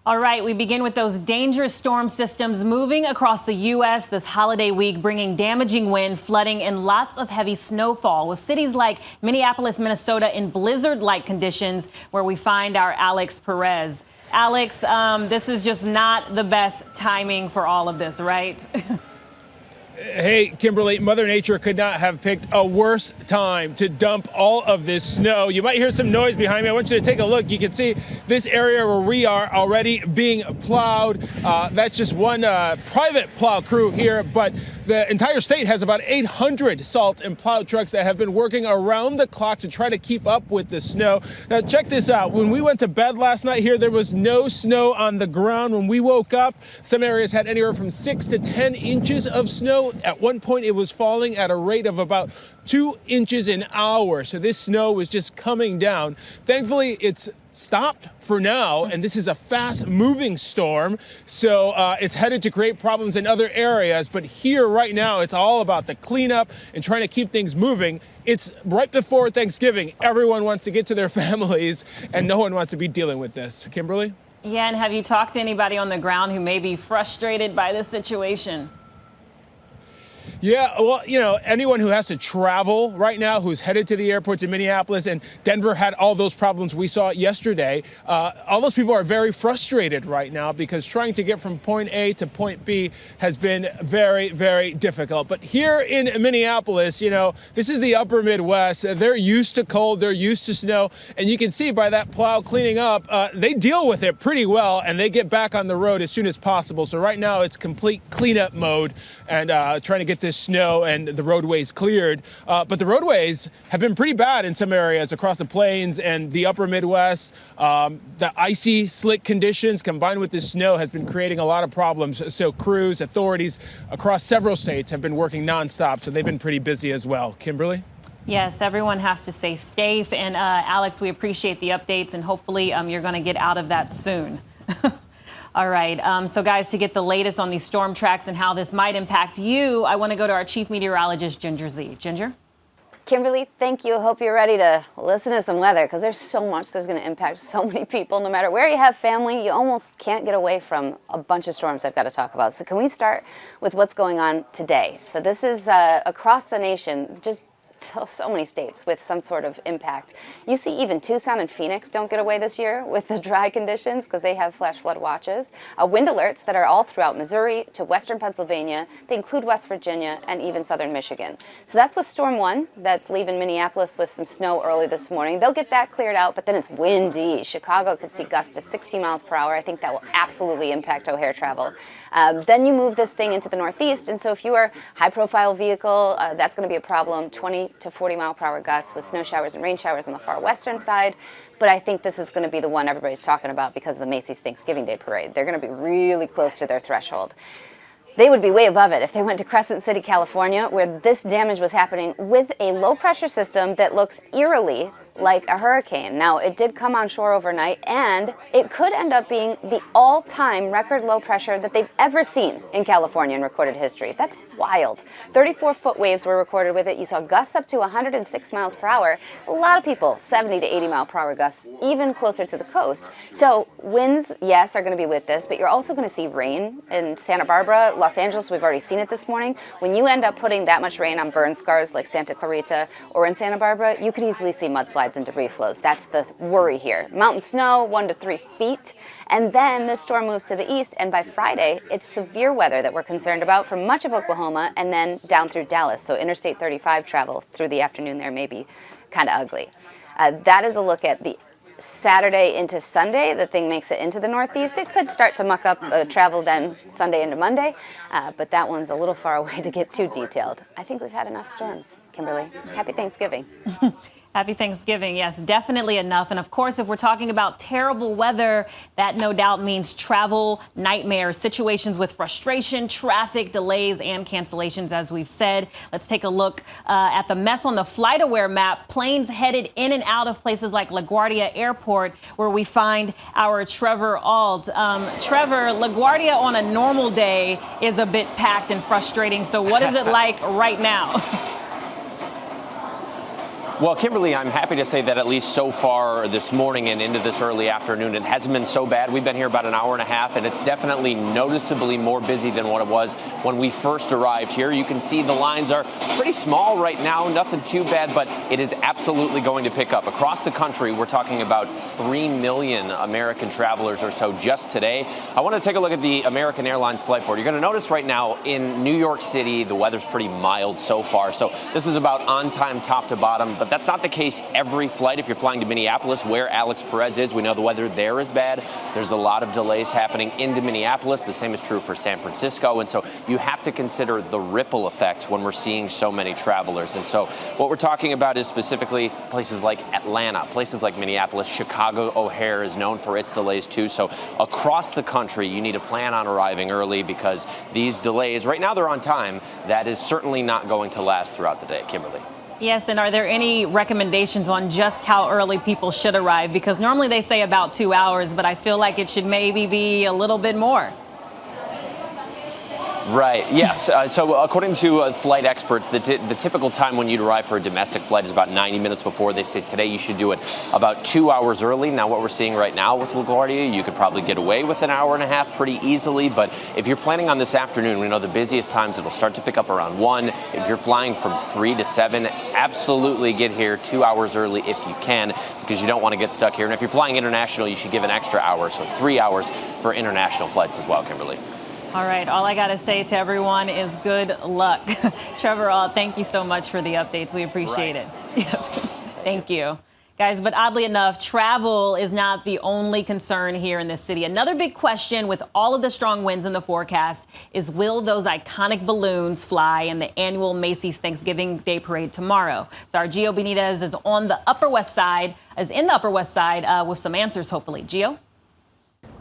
All right, we begin with those dangerous storm systems moving across the U.S. this holiday week, bringing damaging wind, flooding, and lots of heavy snowfall, with cities like Minneapolis, Minnesota in blizzard-like conditions, where we find our Alex Perez. Alex, this is just not the best timing for all of this, right? Hey, Kimberly, Mother Nature could not have picked a worse time to dump all of this snow. You might hear some noise behind me. I want you to take a look. You can see this area where we are already being plowed. That's just one private plow crew here, but the entire state has about 800 salt and plow trucks that have been working around the clock to try to keep up with the snow. Now, check this out. When we went to bed last night here, there was no snow on the ground. When we woke up, some areas had anywhere from 6 to 10 inches of snow. At one point, it was falling at a rate of about 2 inches an hour. So this snow was just coming down. Thankfully, it's stopped for now, and this is a fast-moving storm, so it's headed to create problems in other areas. But here right now, it's all about the cleanup and trying to keep things moving. It's right before Thanksgiving. Everyone wants to get to their families, and no one wants to be dealing with this. Kimberly? Yeah, and have you talked to anybody on the ground who may be frustrated by this situation? Yeah, well, you know, anyone who has to travel right now, who's headed to the airports in Minneapolis, and Denver had all those problems we saw yesterday. All those people are very frustrated right now because trying to get from point A to point B has been very, very difficult. But here in Minneapolis, you know, this is the upper Midwest. They're used to cold, they're used to snow, and you can see by that plow cleaning up, they deal with it pretty well, and they get back on the road as soon as possible. So right now it's complete cleanup mode and trying to get this snow and the roadways cleared. But the roadways have been pretty bad in some areas across the plains and the upper Midwest. The icy, slick conditions combined with the snow has been creating a lot of problems. So crews, authorities across several states have been working nonstop. So they've been pretty busy as well. Kimberly? Yes, everyone has to stay safe. And Alex, we appreciate the updates, and hopefully you're going to get out of that soon. All right. So, guys, to get the latest on these storm tracks and how this might impact you, I want to go to our chief meteorologist, Ginger Z. Ginger? Kimberly, thank you. Hope you're ready to listen to some weather, because there's so much that's going to impact so many people. No matter where you have family, you almost can't get away from a bunch of storms I've got to talk about. So can we start with what's going on today? So this is across the nation, just so many states with some sort of impact. You see even Tucson and Phoenix don't get away this year with the dry conditions because they have flash flood watches. Wind alerts that are all throughout Missouri to western Pennsylvania. They include West Virginia and even southern Michigan. So that's with Storm 1 that's leaving Minneapolis with some snow early this morning. They'll get that cleared out, but then it's windy. Chicago could see gusts to 60 miles per hour. I think that will absolutely impact O'Hare travel. Then you move this thing into the northeast, and so if you are a high-profile vehicle, that's going to be a problem. 20 to 40 mile per hour gusts with snow showers and rain showers on the far western side. But I think this is going to be the one everybody's talking about because of the Macys Thanksgiving Day Parade. They're going to be really close to their threshold. They would be way above it if they went to Crescent City, California, where this damage was happening with a low-pressure system that looks eerily like a hurricane. Now, it did come on shore overnight, and it could end up being the all-time record low pressure that they've ever seen in California in recorded history. That's wild. 34-foot waves were recorded with it. You saw gusts up to 106 miles per hour. A lot of people, 70 to 80 mile per hour gusts, even closer to the coast. So winds, yes, are going to be with this, but you're also going to see rain in Santa Barbara, Los Angeles. We've already seen it this morning. When you end up putting that much rain on burn scars like Santa Clarita or in Santa Barbara, you could easily see mudslides and debris flows. That's the worry here. Mountain snow, 1 to 3 feet. And then this storm moves to the east, and by Friday, it's severe weather that we're concerned about for much of Oklahoma and then down through Dallas. So Interstate 35 travel through the afternoon there may be kind of ugly. That is a look at the Saturday into Sunday. The thing makes it into the northeast. It could start to muck up travel then Sunday into Monday, but that one's a little far away to get too detailed. I think we've had enough storms, Kimberly. Happy Thanksgiving. Happy Thanksgiving. Yes, definitely enough. And of course, if we're talking about terrible weather, that no doubt means travel nightmares, situations with frustration, traffic delays, and cancellations, as we've said. Let's take a look at the mess on the FlightAware map. Planes headed in and out of places like LaGuardia Airport, where we find our Trevor Ault. Trevor, LaGuardia on a normal day is a bit packed and frustrating. So what is it like right now? Well, Kimberly, I'm happy to say that at least so far this morning and into this early afternoon, it hasn't been so bad. We've been here about an hour and a half, and it's definitely noticeably more busy than what it was when we first arrived here. You can see the lines are pretty small right now, nothing too bad, but it is absolutely going to pick up. Across the country, we're talking about 3 million American travelers or so just today. I want to take a look at the American Airlines flight board. You're going to notice right now in New York City, the weather's pretty mild so far, so this is about on time, top to bottom, but that's not the case every flight. If you're flying to Minneapolis, where Alex Perez is, we know the weather there is bad. There's a lot of delays happening into Minneapolis. The same is true for San Francisco. And so you have to consider the ripple effect when we're seeing so many travelers. And so what we're talking about is specifically places like Atlanta, places like Minneapolis, Chicago O'Hare is known for its delays too. So across the country, you need to plan on arriving early because these delays, right now they're on time. That is certainly not going to last throughout the day. Kimberly. Yes, and are there any recommendations on just how early people should arrive? Because normally they say about 2 hours, but I feel like it should maybe be a little bit more. Right, yes. So according to flight experts, the typical time when you'd arrive for a domestic flight is about 90 minutes before. They say today you should do it about 2 hours early. Now what we're seeing right now with LaGuardia, you could probably get away with an hour and a half pretty easily. But if you're planning on this afternoon, we know the busiest times it'll start to pick up around 1. If you're flying from 3 to 7, absolutely get here 2 hours early if you can, because you don't want to get stuck here. And if you're flying international, you should give an extra hour, so 3 hours for international flights as well, Kimberly. All right, all I got to say to everyone is good luck. Trevor, thank you so much for the updates. We appreciate it. Yes. Thank you. Guys, but oddly enough, travel is not the only concern here in this city. Another big question with all of the strong winds in the forecast is, will those iconic balloons fly in the annual Macys Thanksgiving Day Parade tomorrow? So our Gio Benitez is on the Upper West Side, with some answers, hopefully. Gio?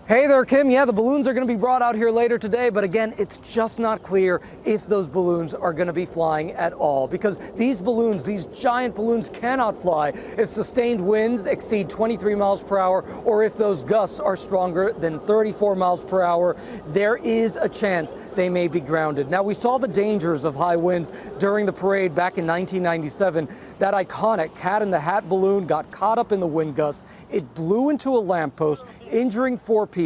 Hey there, Kim. Yeah, the balloons are going to be brought out here later today, but again, it's just not clear if those balloons are going to be flying at all, because these balloons, these giant balloons, cannot fly if sustained winds exceed 23 miles per hour or if those gusts are stronger than 34 miles per hour. There is a chance they may be grounded. Now, we saw the dangers of high winds during the parade back in 1997. That iconic Cat in the Hat balloon got caught up in the wind gusts. It blew into a lamppost, injuring 4 people.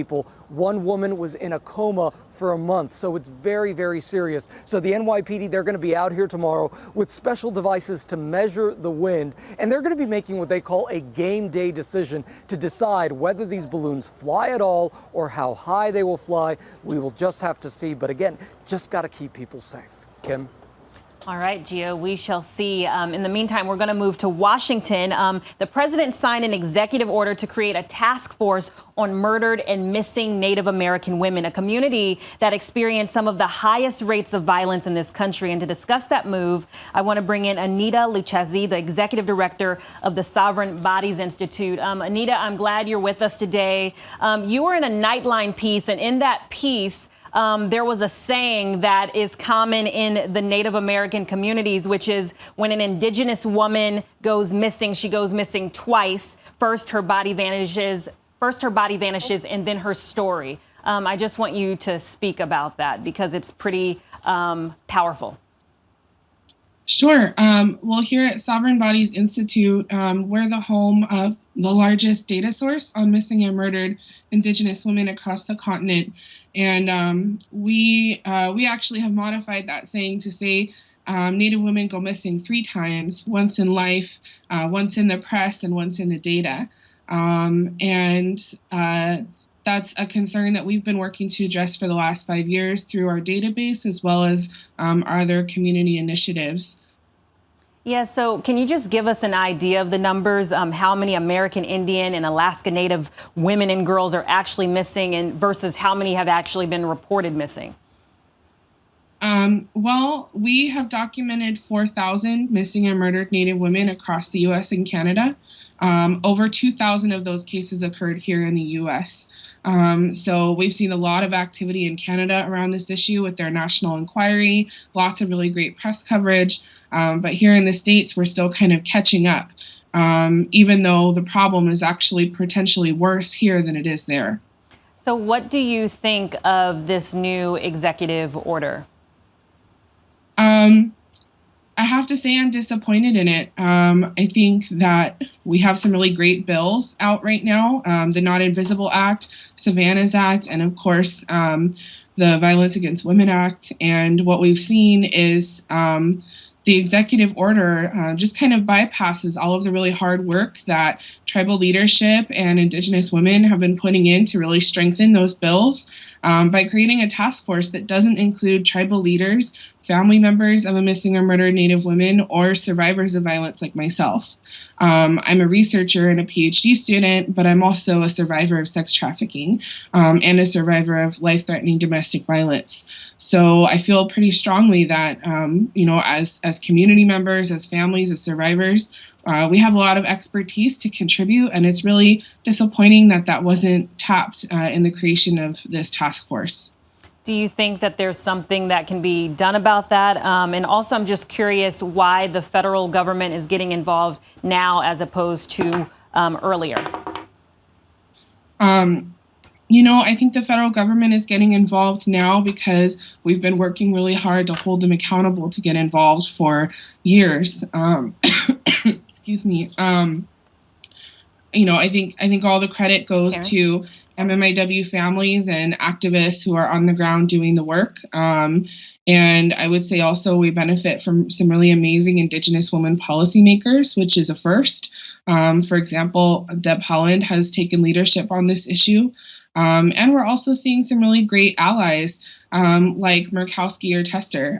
One woman was in a coma for a month, so it's very, very serious. So the NYPD, they're going to be out here tomorrow with special devices to measure the wind, and they're going to be making what they call a game day decision to decide whether these balloons fly at all or how high they will fly. We will just have to see, but again, just got to keep people safe. Kim? All right, Gio, we shall see. In the meantime, we're going to move to Washington. The president signed an executive order to create a task force on murdered and missing Native American women, a community that experienced some of the highest rates of violence in this country. And to discuss that move, I want to bring in Anita Luchesi, the executive director of the Sovereign Bodies Institute. Anita, I'm glad you're with us today. You were in a Nightline piece, and in that piece, there was a saying that is common in the Native American communities, which is when an indigenous woman goes missing, she goes missing twice. First, her body vanishes, and then her story. I just want you to speak about that because it's pretty powerful. Sure. Well, here at Sovereign Bodies Institute, we're the home of the largest data source on missing and murdered Indigenous women across the continent. And we actually have modified that saying to say Native women go missing 3 times, once in life, once in the press, and once in the data. That's a concern that we've been working to address for the last 5 years through our database, as well as our other community initiatives. Yeah, so can you just give us an idea of the numbers, how many American Indian and Alaska Native women and girls are actually missing and versus how many have actually been reported missing? Well, we have documented 4,000 missing and murdered Native women across the U.S. and Canada. Over 2,000 of those cases occurred here in the U.S. So we've seen a lot of activity in Canada around this issue with their national inquiry, lots of really great press coverage. But here in the States, we're still kind of catching up, even though the problem is actually potentially worse here than it is there. So what do you think of this new executive order? I have to say I'm disappointed in it. I think that we have some really great bills out right now. The Not Invisible Act, Savannah's Act, and of course, the Violence Against Women Act. And what we've seen is the executive order just kind of bypasses all of the really hard work that tribal leadership and Indigenous women have been putting in to really strengthen those bills by creating a task force that doesn't include tribal leaders, family members of a missing or murdered Native women, or survivors of violence like myself. I'm a researcher and a PhD student, but I'm also a survivor of sex trafficking and a survivor of life-threatening domestic violence. So I feel pretty strongly that, as community members, as families, as survivors, we have a lot of expertise to contribute, and it's really disappointing that that wasn't tapped in the creation of this task force. Do you think that there's something that can be done about that? And also, I'm just curious why the federal government is getting involved now as opposed to earlier. I think the federal government is getting involved now because we've been working really hard to hold them accountable to get involved for years. Excuse me. I think all the credit goes to MMIW families and activists who are on the ground doing the work. And I would say also we benefit from some really amazing Indigenous women policymakers, which is a first. For example, Deb Haaland has taken leadership on this issue. And we're also seeing some really great allies like Murkowski or Tester.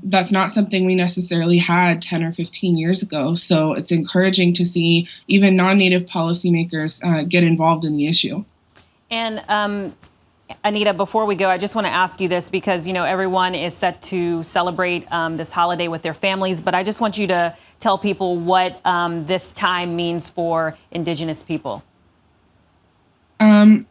That's not something we necessarily had 10 or 15 years ago. So it's encouraging to see even non-Native policymakers get involved in the issue. And Anita, before we go, I just want to ask you this because, everyone is set to celebrate this holiday with their families. But I just want you to tell people what this time means for Indigenous people.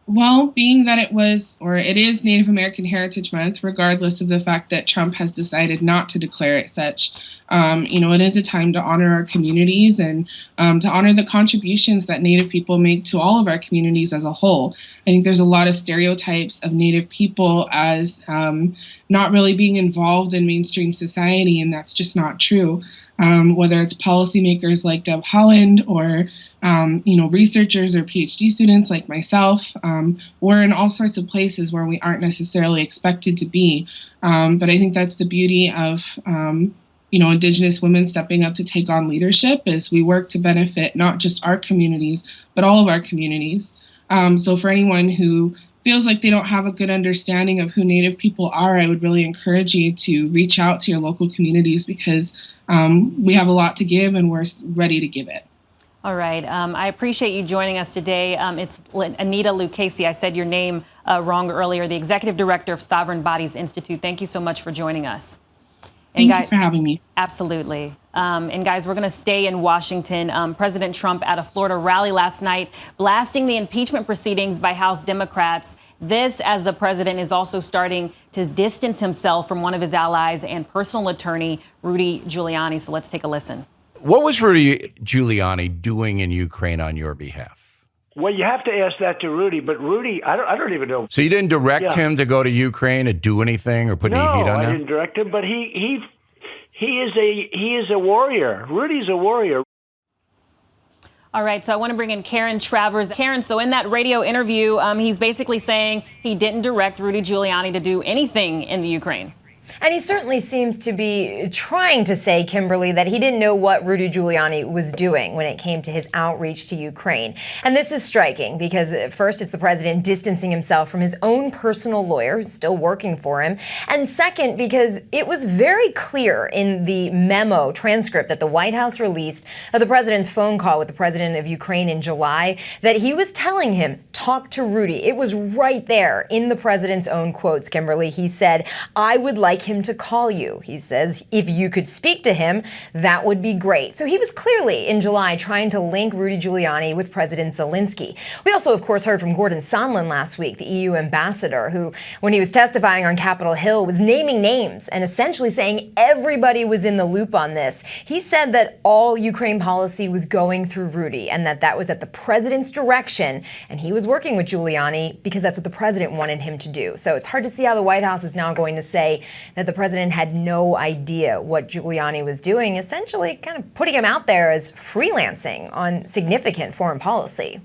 Well, being that it is Native American Heritage Month, regardless of the fact that Trump has decided not to declare it such, it is a time to honor our communities and to honor the contributions that Native people make to all of our communities as a whole. I think there's a lot of stereotypes of Native people as not really being involved in mainstream society, and that's just not true. Whether it's policymakers like Deb Haaland or, researchers or PhD students like myself, we're in all sorts of places where we aren't necessarily expected to be. But I think that's the beauty of, Indigenous women stepping up to take on leadership as we work to benefit not just our communities, but all of our communities. So for anyone who feels like they don't have a good understanding of who Native people are, I would really encourage you to reach out to your local communities because we have a lot to give and we're ready to give it. All right. I appreciate you joining us today. It's Anita Lucchese. I said your name wrong earlier, the Executive Director of Sovereign Bodies Institute. Thank you so much for joining us. Thank you for having me. Absolutely. And guys, we're going to stay in Washington. President Trump at a Florida rally last night, blasting the impeachment proceedings by House Democrats. This as the president is also starting to distance himself from one of his allies and personal attorney, Rudy Giuliani. So let's take a listen. What was Rudy Giuliani doing in Ukraine on your behalf? Well, you have to ask that to Rudy, but Rudy, I don't even know. So you didn't direct him to go to Ukraine to do anything or put any heat on him? No, I didn't direct him, but he is a warrior. Rudy's a warrior. All right, so I want to bring in Karen Travers. Karen, so in that radio interview, he's basically saying he didn't direct Rudy Giuliani to do anything in the Ukraine. And he certainly seems to be trying to say, Kimberly, that he didn't know what Rudy Giuliani was doing when it came to his outreach to Ukraine. And this is striking because first, it's the president distancing himself from his own personal lawyer, who's still working for him. And second, because it was very clear in the memo transcript that the White House released of the president's phone call with the president of Ukraine in July that he was telling him, talk to Rudy. It was right there in the president's own quotes, Kimberly. He said, I would like him to call you. He says, if you could speak to him, that would be great. So he was clearly in July trying to link Rudy Giuliani with President Zelensky. We also, of course, heard from Gordon Sondland last week, the EU ambassador, who, when he was testifying on Capitol Hill, was naming names and essentially saying everybody was in the loop on this. He said that all Ukraine policy was going through Rudy and that was at the president's direction, and he was working with Giuliani because that's what the president wanted him to do. So it's hard to see how the White House is now going to say that the president had no idea what Giuliani was doing, essentially kind of putting him out there as freelancing on significant foreign policy.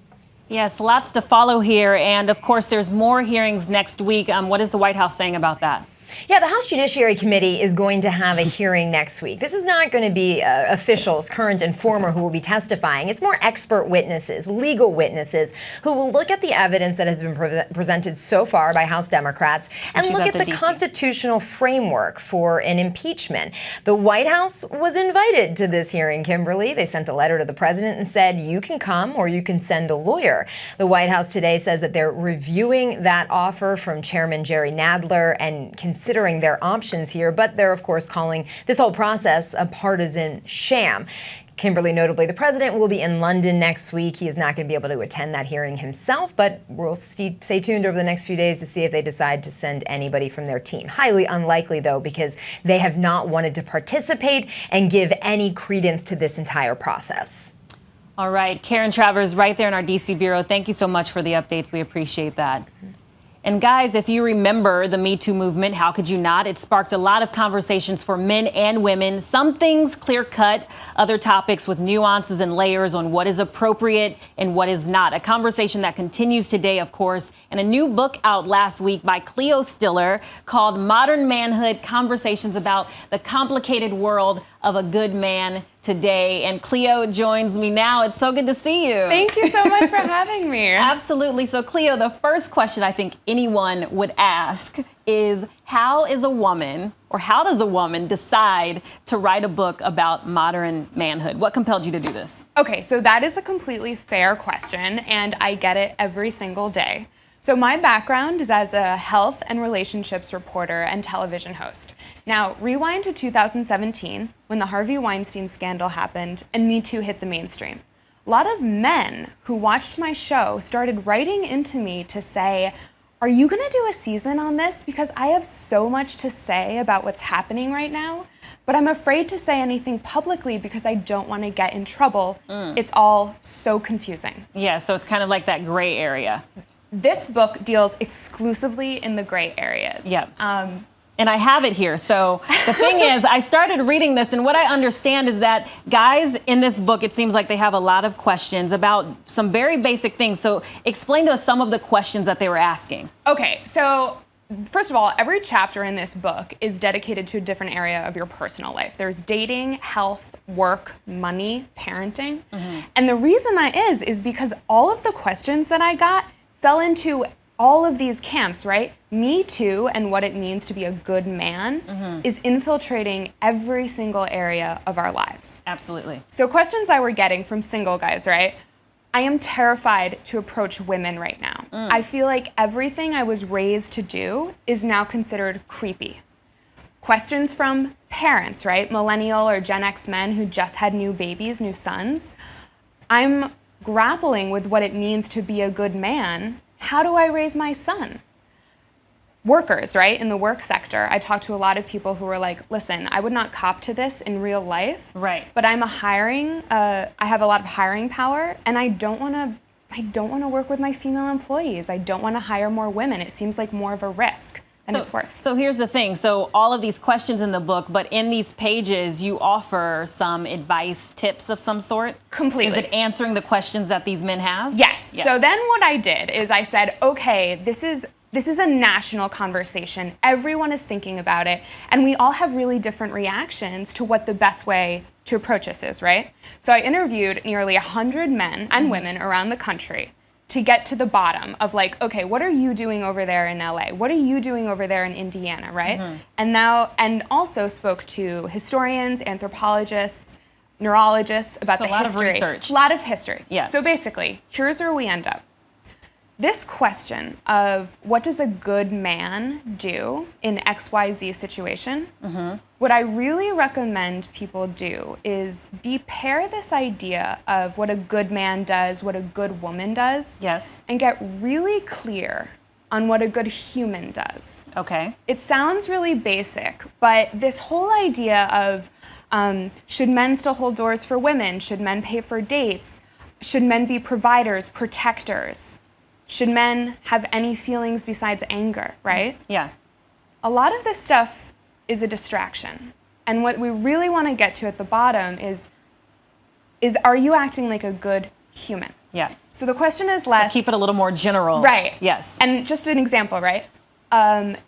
Yes, lots to follow here. And of course, there's more hearings next week. What is the White House saying about that? Yeah, the House Judiciary Committee is going to have a hearing next week. This is not going to be officials, current and former, who will be testifying. It's more expert witnesses, legal witnesses, who will look at the evidence that has been presented so far by House Democrats and look at the constitutional framework for an impeachment. The White House was invited to this hearing, Kimberly. They sent a letter to the president and said, you can come or you can send a lawyer. The White House today says that they're reviewing that offer from Chairman Jerry Nadler and considering their options here, but they're, of course, calling this whole process a partisan sham. Kimberly, notably, the president will be in London next week. He is not going to be able to attend that hearing himself, but we'll stay tuned over the next few days to see if they decide to send anybody from their team. Highly unlikely, though, because they have not wanted to participate and give any credence to this entire process. All right, Karen Travers, right there in our D.C. bureau. Thank you so much for the updates. We appreciate that. And guys, if you remember the Me Too movement, how could you not? It sparked a lot of conversations for men and women. Some things clear-cut, other topics with nuances and layers on what is appropriate and what is not. A conversation that continues today, of course, and a new book out last week by Cleo Stiller called Modern Manhood: Conversations About the Complicated World of a Good Man Today. And Cleo joins me now. It's so good to see you. Thank you so much for having me. Absolutely. So Cleo, the first question I think anyone would ask is, how does a woman decide to write a book about modern manhood? What compelled you to do this? Okay, so that is a completely fair question, and I get it every single day. So my background is as a health and relationships reporter and television host. Now, rewind to 2017, when the Harvey Weinstein scandal happened and Me Too hit the mainstream. A lot of men who watched my show started writing into me to say, are you gonna do a season on this? Because I have so much to say about what's happening right now, but I'm afraid to say anything publicly because I don't want to get in trouble. It's all so confusing. Yeah, so it's kind of like that gray area. This book deals exclusively in the gray areas. Yeah. And I have it here. So the thing is, I started reading this, and what I understand is that guys in this book, it seems like they have a lot of questions about some very basic things. So explain to us some of the questions that they were asking. Okay, so first of all, every chapter in this book is dedicated to a different area of your personal life. There's dating, health, work, money, parenting. And the reason that is because all of the questions that I got fell into all of these camps, right? Me Too and what it means to be a good man is infiltrating every single area of our lives. Absolutely. So questions I were getting from single guys, right? I am terrified to approach women right now. I feel like everything I was raised to do is now considered creepy. Questions from parents, right? Millennial or Gen X men who just had new babies, new sons. I'm grappling with what it means to be a good man. How do I raise my son? Workers, right, in the work sector, I talk to a lot of people who are like, listen, I would not cop to this in real life, right? But I'm I have a lot of hiring power, and I don't want to work with my female employees. I don't want to hire more women. It seems like more of a risk than it's worth. So here's the thing. So all of these questions in the book, but in these pages, you offer some advice, tips of some sort? Completely. Is it answering the questions that these men have? Yes. So then what I did is I said, okay, this is a national conversation. Everyone is thinking about it, and we all have really different reactions to what the best way to approach this is, right? So I interviewed nearly 100 men and women around the country to get to the bottom of like, okay, what are you doing over there in LA? What are you doing over there in Indiana, right? And also spoke to historians, anthropologists, neurologists about the history. A lot of research. A lot of history. Yeah. So basically, here's where we end up. This question of what does a good man do in XYZ situation, what I really recommend people do is de-pair this idea of what a good man does, what a good woman does, and get really clear on what a good human does. Okay. It sounds really basic, but this whole idea of should men still hold doors for women? Should men pay for dates? Should men be providers, protectors? Should men have any feelings besides anger, right? Yeah. A lot of this stuff is a distraction. And what we really want to get to at the bottom is are you acting like a good human? Yeah. So the question is less. Keep it a little more general. Right. Yes. And just an example, right?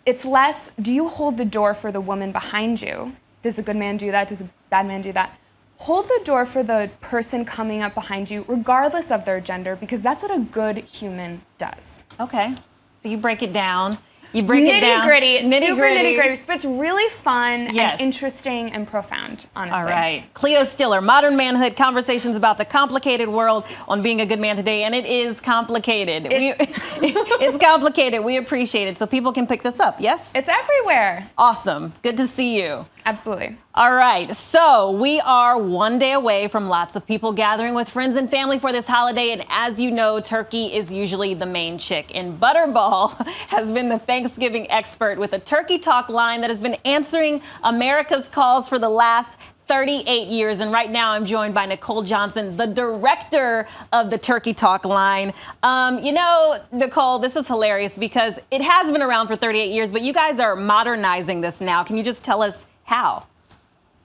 It's less, do you hold the door for the woman behind you? Does a good man do that? Does a bad man do that? Hold the door for the person coming up behind you, regardless of their gender, because that's what a good human does. Okay. So you break it down. You break it down. Nitty-gritty, super Nitty-gritty. nitty-gritty, but it's really fun Yes. and interesting and profound, honestly. All right. Cleo Stiller, Modern Manhood, conversations about the complicated world on being a good man today. And it is complicated. It's complicated. We appreciate it. So people can pick this up, yes? It's everywhere. Awesome. Good to see you. Absolutely. All right, so we are one day away from lots of people gathering with friends and family for this holiday, and as you know, turkey is usually the main chick. And Butterball has been the Thanksgiving expert with a turkey talk line that has been answering America's calls for the last 38 years. And right now I'm joined by Nicole Johnson, the director of the Turkey Talk line. You know, Nicole, this is hilarious because it has been around for 38 years, but you guys are modernizing this now. Can you just tell us how?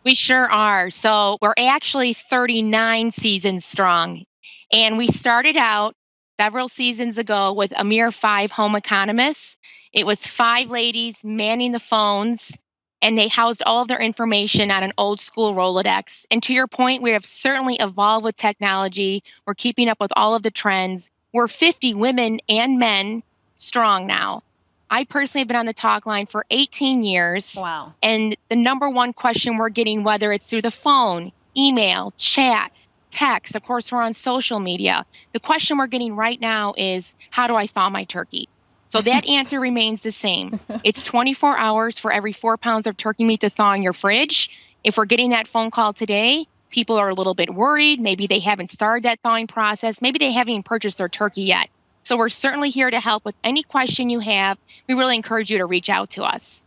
We sure are. So we're actually 39 seasons strong. And we started out several seasons ago with a mere 5 home economists. It was 5 ladies manning the phones, and they housed all of their information on an old school Rolodex. And to your point, we have certainly evolved with technology. We're keeping up with all of the trends. We're 50 women and men strong now. I personally have been on the talk line for 18 years. Wow. And the number one question we're getting, whether it's through the phone, email, chat, text, of course, we're on social media. The question we're getting right now is, how do I thaw my turkey? So that answer remains the same. It's 24 hours for every 4 pounds of turkey meat to thaw in your fridge. If we're getting that phone call today, people are a little bit worried. Maybe they haven't started that thawing process. Maybe they haven't even purchased their turkey yet. So we're certainly here to help with any question you have. We really encourage you to reach out to us.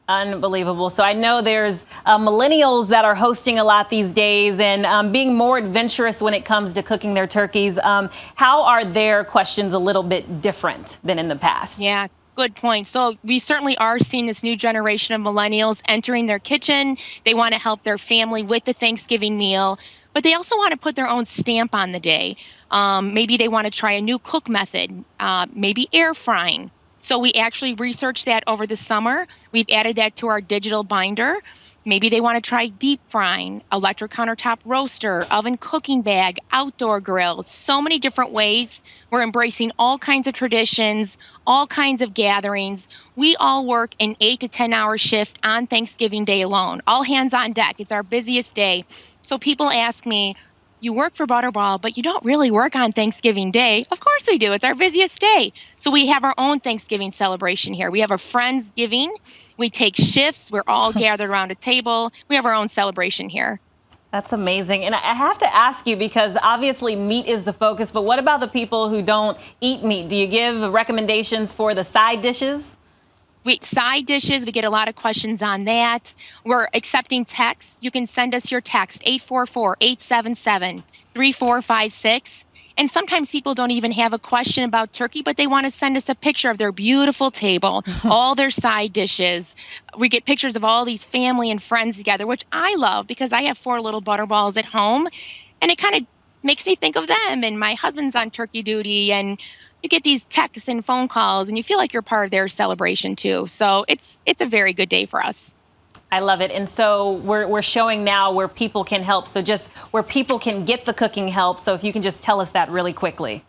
Unbelievable. So I know there's millennials that are hosting a lot these days and being more adventurous when it comes to cooking their turkeys. How are their questions a little bit different than in the past? Yeah, good point. So we certainly are seeing this new generation of millennials entering their kitchen. They want to help their family with the Thanksgiving meal, but they also want to put their own stamp on the day. Maybe they want to try a new cook method, maybe air frying. So we actually researched that over the summer. We've added that to our digital binder. Maybe they want to try deep frying, electric countertop roaster, oven cooking bag, outdoor grill, so many different ways. We're embracing all kinds of traditions, all kinds of gatherings. We all work an 8 to 10 hour shift on Thanksgiving Day alone. All hands on deck. It's our busiest day. So people ask me, you work for Butterball, but you don't really work on Thanksgiving Day. Of course we do. It's our busiest day. So we have our own Thanksgiving celebration here. We have a Friendsgiving. We take shifts. We're all gathered around a table. We have our own celebration here. That's amazing. And I have to ask you, because obviously meat is the focus, but what about the people who don't eat meat? Do you give recommendations for the side dishes? Side dishes, we get a lot of questions on that. We're accepting texts. You can send us your text, 844-877-3456. And sometimes people don't even have a question about turkey, but they want to send us a picture of their beautiful table, all their side dishes. We get pictures of all these family and friends together, which I love because I have 4 little Butterballs at home. And it kind of makes me think of them. And my husband's on turkey duty, and you get these texts and phone calls, and you feel like you're part of their celebration too. So it's a very good day for us. I love it. And so we're showing now where people can help. So just where people can get the cooking help. So if you can just tell us that really quickly.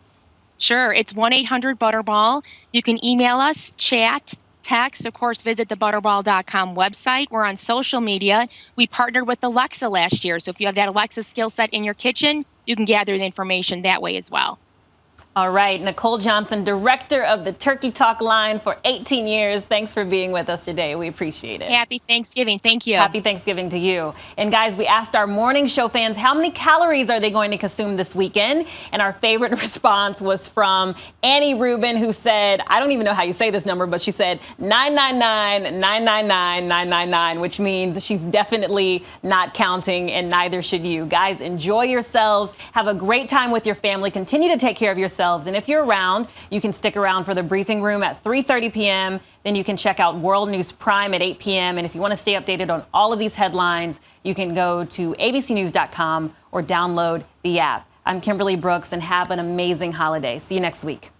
Sure. It's 1-800-BUTTERBALL. You can email us, chat, text. Of course, visit the butterball.com website. We're on social media. We partnered with Alexa last year. So if you have that Alexa skill set in your kitchen, you can gather the information that way as well. All right. Nicole Johnson, director of the Turkey Talk line for 18 years. Thanks for being with us today. We appreciate it. Happy Thanksgiving. Thank you. Happy Thanksgiving to you. And guys, we asked our morning show fans how many calories are they going to consume this weekend? And our favorite response was from Annie Rubin, who said, I don't even know how you say this number, but she said 999-999-999, which means she's definitely not counting, and neither should you. Guys, enjoy yourselves. Have a great time with your family. Continue to take care of yourselves. yourselves. And if you're around, you can stick around for the briefing room at 3:30 p.m. Then you can check out World News Prime at 8 p.m. And if you want to stay updated on all of these headlines, you can go to abcnews.com or download the app. I'm Kimberly Brooks, and have an amazing holiday. See you next week.